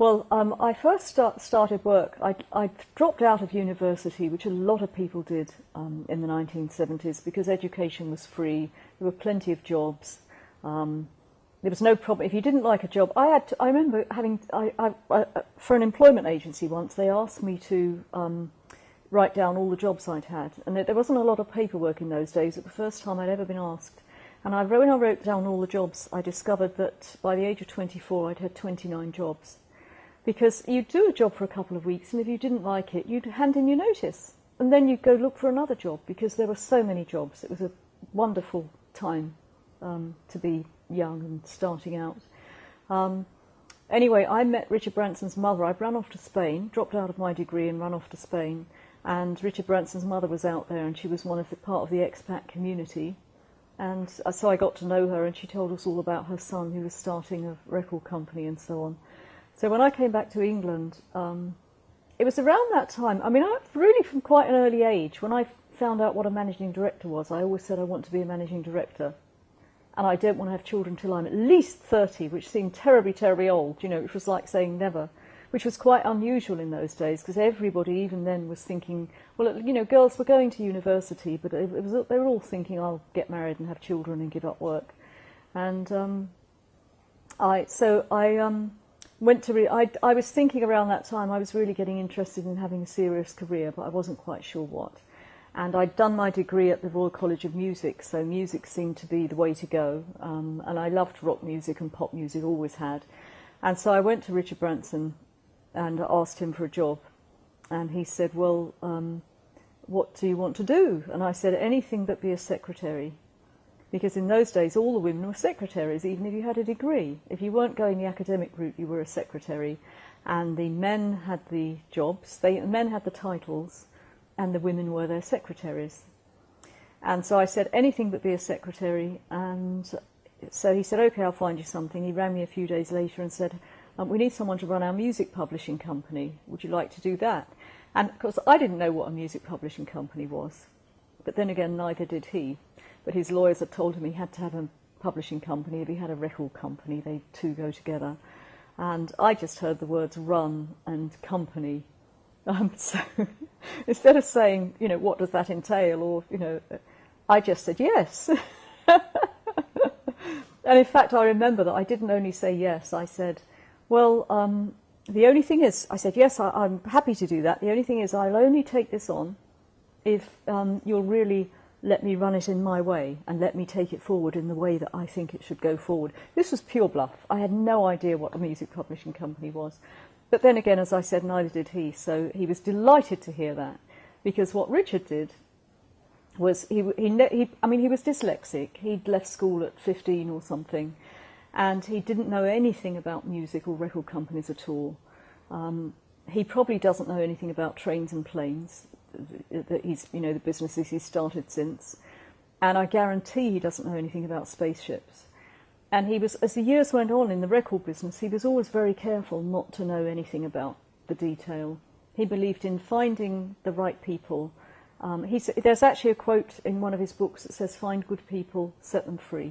Well, I first started work. I dropped out of university, which a lot of people did in the 1970s, because education was free. There were plenty of jobs. There was no problem if you didn't like a job. I remember having for an employment agency once. They asked me to write down all the jobs I'd had, and there wasn't a lot of paperwork in those days. It was the first time I'd ever been asked. And when I wrote down all the jobs, I discovered that by the age of 24, I'd had 29 jobs. Because you'd do a job for a couple of weeks, and if you didn't like it, you'd hand in your notice. And then you'd go look for another job, because there were so many jobs. It was a wonderful time to be young and starting out. Anyway, I met Richard Branson's mother. I'd run off to Spain, dropped out of my degree and run off to Spain. And Richard Branson's mother was out there, and she was part of the expat community. And so I got to know her, and she told us all about her son, who was starting a record company and so on. So when I came back to England, it was around that time. I mean, really from quite an early age, when I found out what a managing director was, I always said I want to be a managing director. And I don't want to have children till I'm at least 30, which seemed terribly, terribly old, which was like saying never, which was quite unusual in those days, because everybody even then was thinking, well, girls were going to university, but they were all thinking, I'll get married and have children and give up work. And I was thinking around that time, I was really getting interested in having a serious career, but I wasn't quite sure what. And I'd done my degree at the Royal College of Music, so music seemed to be the way to go. And I loved rock music and pop music, always had. And so I went to Richard Branson and asked him for a job. And he said, well, what do you want to do? And I said, anything but be a secretary. Because in those days, all the women were secretaries, even if you had a degree. If you weren't going the academic route, you were a secretary. And the men had the jobs, the men had the titles, and the women were their secretaries. And so I said, anything but be a secretary. And so he said, OK, I'll find you something. He rang me a few days later and said, we need someone to run our music publishing company. Would you like to do that? And of course, I didn't know what a music publishing company was. But then again, neither did he. But his lawyers had told him he had to have a publishing company. If he had a record company, they two go together. And I just heard the words run and company. So instead of saying, what does that entail? Or, I just said yes. And in fact, I remember that I didn't only say yes. I said, well, the only thing is, I said, yes, I'm happy to do that. The only thing is I'll only take this on if you'll really let me run it in my way and let me take it forward in the way that I think it should go forward. This was pure bluff. I had no idea what a music publishing company was. But then again, as I said, neither did he. So he was delighted to hear that, because what Richard did was he was dyslexic. He'd left school at 15 or something, and he didn't know anything about music or record companies at all. He probably doesn't know anything about trains and planes. That he's, the businesses he's started since, and I guarantee he doesn't know anything about spaceships. And he was, as the years went on in the record business, he was always very careful not to know anything about the detail. He believed in finding the right people. There's actually a quote in one of his books that says, "Find good people, set them free."